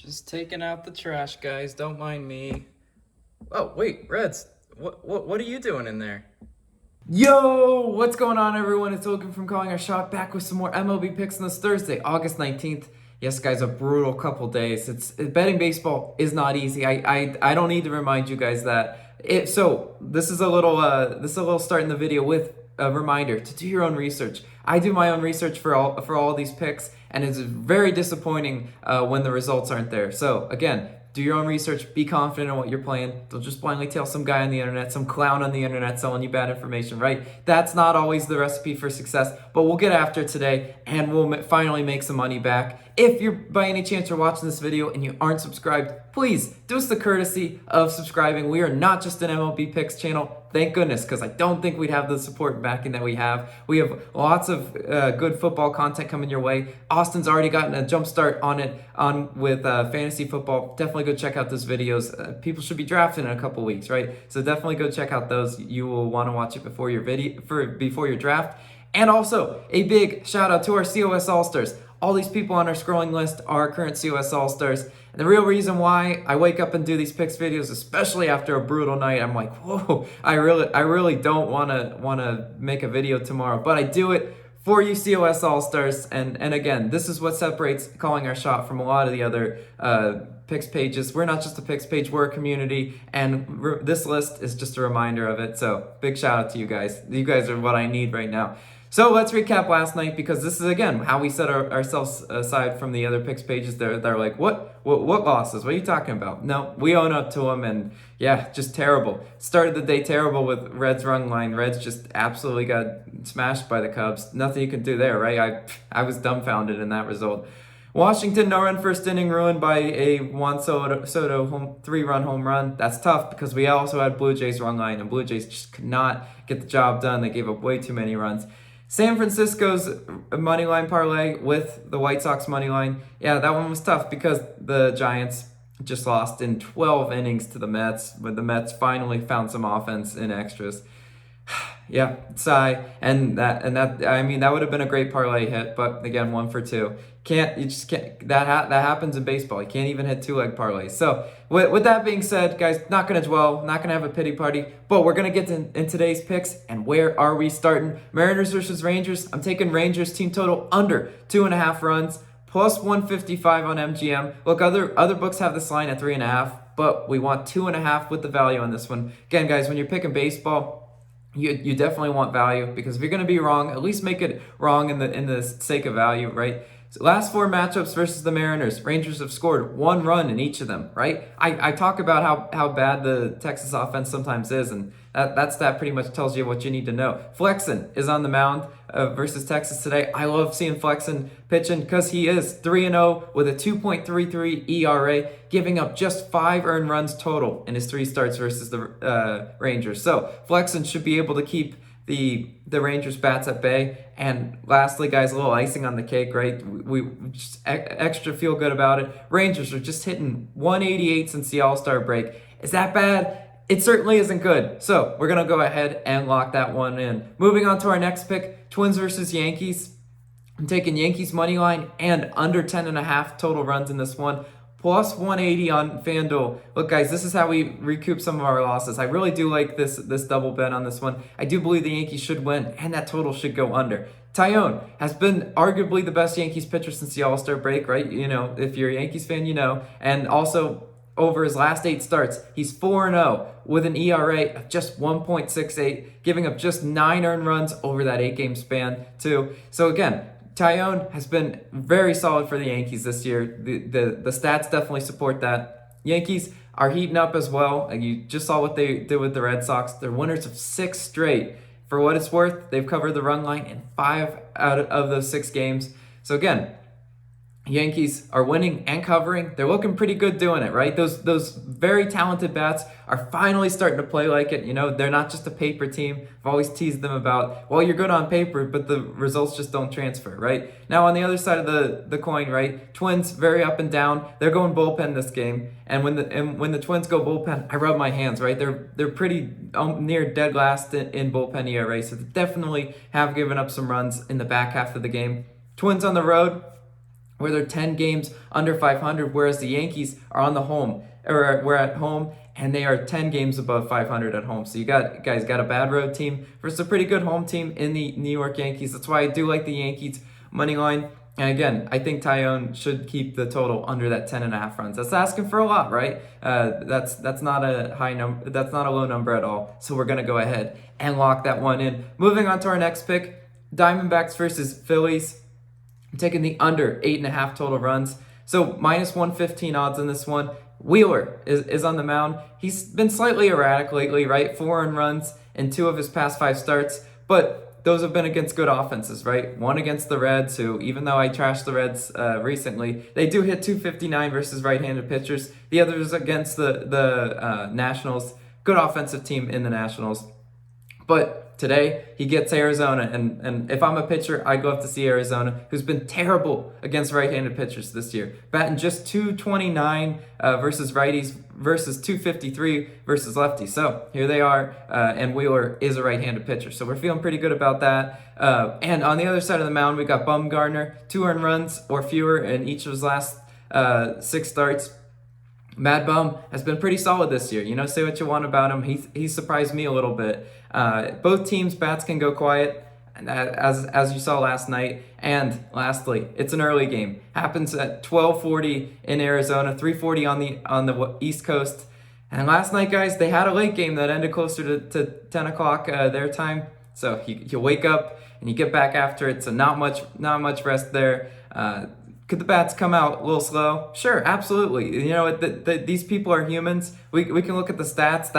Just taking out the trash, guys. Don't mind me. Oh, wait, Reds. What are you doing in there? Yo, what's going on, everyone? It's Logan from Calling Our Shot, back with some more MLB picks on this Thursday, August 19th. Yes, guys, a brutal couple days. Betting baseball is not easy. I don't need to remind you guys that. So this is a little start in the video with a reminder to do your own research. I do my own research for all these picks, and it's very disappointing when the results aren't there. So again, do your own research, be confident in what you're playing. Don't just blindly tell some guy on the internet, some clown on the internet selling you bad information, right? That's not always the recipe for success, but we'll get after it today and we'll finally make some money back. If you're by any chance you're watching this video and you aren't subscribed, please do us the courtesy of subscribing. We are not just an MLB Picks channel. Thank goodness, because I don't think we'd have the support and backing that we have. We have lots of good football content coming your way. Austin's already gotten a jump start on it with fantasy football. Definitely go check out those videos. People should be drafting in a couple weeks, right? So definitely go check out those. You will want to watch it before your draft. And also a big shout out to our COS All-Stars. All these people on our scrolling list are current COS All-Stars. And the real reason why I wake up and do these picks videos, especially after a brutal night, I'm like, whoa, I really don't want to make a video tomorrow, but I do it for you COS All-Stars. And again, this is what separates Calling Our Shot from a lot of the other picks pages. We're not just a picks page, we're a community, and this list is just a reminder of it. So big shout out to you guys. You guys are what I need right now. So let's recap last night, because this is, again, how we set ourselves aside from the other picks pages. They're like, what losses? What are you talking about? No, we own up to them, and yeah, just terrible. Started the day terrible with Reds run line. Reds just absolutely got smashed by the Cubs. Nothing you can do there, right? I was dumbfounded in that result. Washington, no run first inning, ruined by a Juan Soto 3-run home run. That's tough because we also had Blue Jays run line, and Blue Jays just could not get the job done. They gave up way too many runs. San Francisco's money line parlay with the White Sox money line. Yeah, that one was tough because the Giants just lost in 12 innings to the Mets, but the Mets finally found some offense in extras. Yeah, sigh. And that I mean, that would have been a great parlay hit, but again, 1 for 2. You just can't. That happens in baseball. You can't even hit 2-leg parlays. So with that being said, guys, not gonna dwell, not gonna have a pity party, but we're gonna get in today's picks. And where are we starting? Mariners versus Rangers. I'm taking Rangers team total under 2.5 runs, plus 155 on MGM. Look, other books have this line at 3.5, but we want 2.5 with the value on this one. Again, guys, when you're picking baseball, you definitely want value, because if you're going to be wrong, at least make it wrong in the sake of value, right? So last 4 matchups versus the Mariners, Rangers have scored 1 run in each of them, right? I talk about how bad the Texas offense sometimes is, and that pretty much tells you what you need to know. Flexen is on the mound versus Texas today. I love seeing Flexen pitching because he is 3-0 with a 2.33 ERA, giving up just 5 earned runs total in his 3 starts versus the Rangers. So Flexen should be able to keep the Rangers bats at bay. And lastly, guys, a little icing on the cake, right? We just extra feel good about it. Rangers are just hitting 188 since the All-Star break. Is that bad? It certainly isn't good. So we're going to go ahead and lock that one in. Moving on to our next pick, Twins versus Yankees. I'm taking Yankees money line and under 10.5 total runs in this one. Plus 180 on FanDuel. Look, guys, this is how we recoup some of our losses. I really do like this double bet on this one. I do believe the Yankees should win, and that total should go under. Taillon has been arguably the best Yankees pitcher since the All-Star break, right? You know, if you're a Yankees fan, you know. And also, over his last 8 starts, he's 4-0 with an ERA of just 1.68, giving up just 9 earned runs over that 8-game span, too. So again, Taillon has been very solid for the Yankees this year. The stats definitely support that. Yankees are heating up as well. And you just saw what they did with the Red Sox. They're winners of 6 straight. For what it's worth, they've covered the run line in 5 out of those 6 games. So again, Yankees are winning and covering. They're looking pretty good doing it, right? Those very talented bats are finally starting to play like it. You know, they're not just a paper team. I've always teased them about, well, you're good on paper, but the results just don't transfer, right? Now, on the other side of the coin, right? Twins, very up and down. They're going bullpen this game. And when the Twins go bullpen, I rub my hands, right? They're pretty near dead last in bullpen ERA, so they definitely have given up some runs in the back half of the game. Twins on the road. where they're 10 games under 500, whereas the Yankees are on the home, or we're at home, and they are 10 games above 500 at home. So you got a bad road team versus a pretty good home team in the New York Yankees. That's why I do like the Yankees money line. And again, I think Tyone should keep the total under that 10.5 runs. That's asking for a lot, right? That's not a high number. That's not a low number at all. So we're gonna go ahead and lock that one in. Moving on to our next pick, Diamondbacks versus Phillies. I'm taking the under 8.5 total runs. So minus 115 odds in this one. Wheeler is on the mound. He's been slightly erratic lately, right? 4 earned runs in 2 of his past 5 starts, but those have been against good offenses, right? One against the Reds, who, even though I trashed the Reds recently, they do hit 259 versus right-handed pitchers. The other is against the Nationals. Good offensive team in the Nationals. But today, he gets Arizona, and if I'm a pitcher, I'd love to see Arizona, who's been terrible against right-handed pitchers this year. Batting just 229 versus righties versus 253 versus lefties. So here they are, and Wheeler is a right-handed pitcher. So we're feeling pretty good about that. And on the other side of the mound, we got Bumgarner, 2 earned runs or fewer in each of his last 6 starts. Mad Bum has been pretty solid this year. You know, say what you want about him. He's surprised me a little bit. Both teams' bats can go quiet, as you saw last night. And lastly, it's an early game. Happens at 12:40 in Arizona, 3:40 on the East Coast. And last night, guys, they had a late game that ended closer to 10 o'clock their time. So you wake up and you get back after it. So not much rest there. Could the bats come out a little slow? Sure, absolutely. You know, these people are humans. We can look at the stats.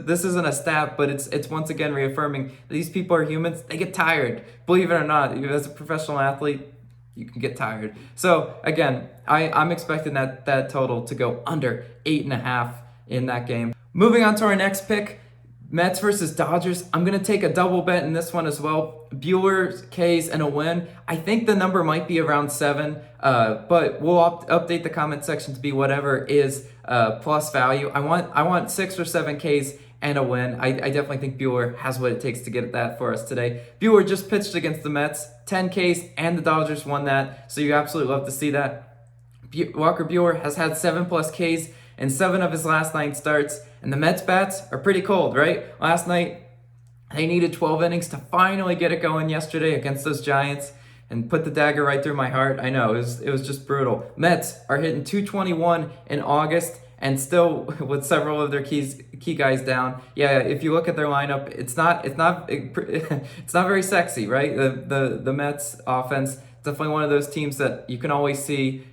This isn't a stat, but it's once again reaffirming that these people are humans. They get tired. Believe it or not, as a professional athlete, you can get tired. So again, I'm expecting that total to go under 8.5 in that game. Moving on to our next pick, Mets versus Dodgers. I'm going to take a double bet in this one as well. Buehler, K's, and a win. I think the number might be around 7, but we'll update the comment section to be whatever is plus value. I want 6 or 7 K's and a win. I definitely think Buehler has what it takes to get that for us today. Buehler just pitched against the Mets, 10 K's, and the Dodgers won that, so you absolutely love to see that. Walker Buehler has had 7 plus K's in 7 of his last 9 starts, and the Mets bats are pretty cold, right? Last night, they needed 12 innings to finally get it going yesterday against those Giants and put the dagger right through my heart. I know, it was just brutal. Mets are hitting 221 in August and still with several of their key guys down. Yeah, if you look at their lineup, it's not very sexy, right? The Mets offense, definitely one of those teams that you can always see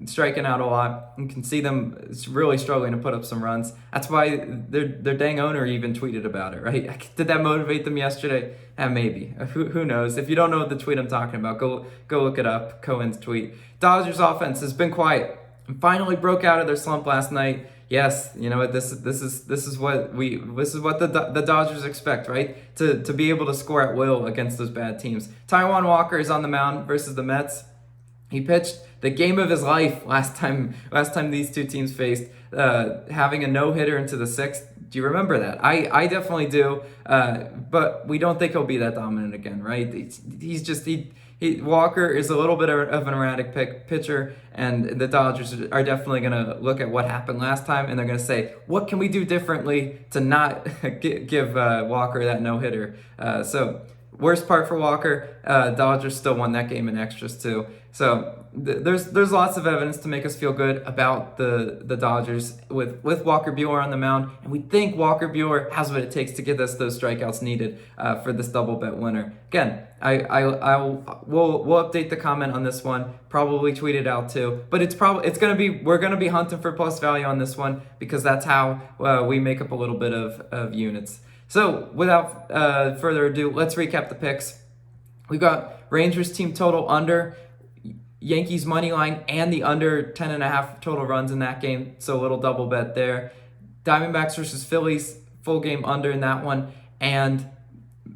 striking out a lot. You can see them really struggling to put up some runs. That's why their dang owner even tweeted about it, right? Did that motivate them yesterday? Maybe. Who knows? If you don't know the tweet I'm talking about, go look it up. Cohen's tweet. Dodgers offense has been quiet and finally broke out of their slump last night. Yes, you know what, this is what the Dodgers expect, right? To be able to score at will against those bad teams. Taijuan Walker is on the mound versus the Mets. He pitched the game of his life last time these two teams faced, having a no-hitter into the 6th. Do you remember that? I definitely do, but we don't think he'll be that dominant again, right? Walker is a little bit of an erratic pitcher, and the Dodgers are definitely going to look at what happened last time, and they're going to say, what can we do differently to not give Walker that no-hitter? So worst part for Walker, Dodgers still won that game in extras too. So there's lots of evidence to make us feel good about the Dodgers with Walker Buehler on the mound, and we think Walker Buehler has what it takes to get us those strikeouts needed for this double bet winner. Again, we'll update the comment on this one, probably tweet it out too, but we're gonna be hunting for plus value on this one because that's how we make up a little bit of units. So without further ado, let's recap the picks. We've got Rangers team total under, Yankees money line, and the under 10.5 total runs in that game. So a little double bet there. Diamondbacks versus Phillies, full game under in that one, and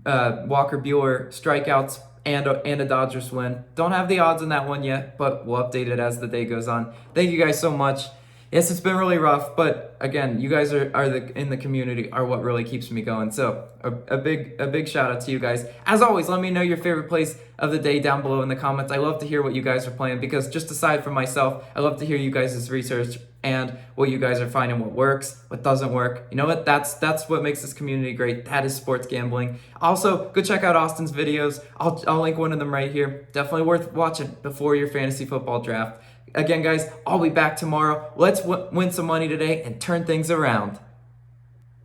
Walker Buehler strikeouts and a Dodgers win. Don't have the odds in that one yet, but we'll update it as the day goes on. Thank you guys so much. Yes, it's been really rough, but again, you guys in the community are what really keeps me going. So a big shout out to you guys. As always, let me know your favorite plays of the day down below in the comments. I love to hear what you guys are playing because just aside from myself, I love to hear you guys' research and what you guys are finding, what works, what doesn't work. You know what? That's what makes this community great. That is sports gambling. Also, go check out Austin's videos. I'll link one of them right here. Definitely worth watching before your fantasy football draft. Again, guys, I'll be back tomorrow. Let's win some money today and turn things around.